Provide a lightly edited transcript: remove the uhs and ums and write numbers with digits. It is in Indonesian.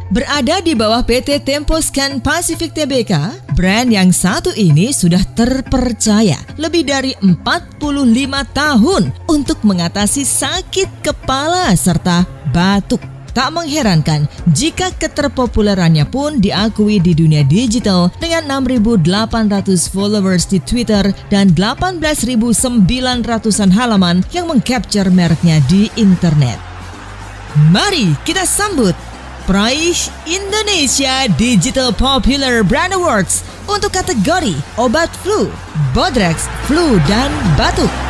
Berada di bawah PT Temposcan Pacific Tbk, brand yang satu ini sudah terpercaya lebih dari 45 tahun untuk mengatasi sakit kepala serta batuk. Tak mengherankan jika keterpopulerannya pun diakui di dunia digital dengan 6.800 followers di Twitter dan 18.900-an halaman yang mengcapture mereknya di internet. Mari kita sambut peraih Indonesia Digital Popular Brand Awards untuk kategori obat flu, Bodrex, flu dan batuk.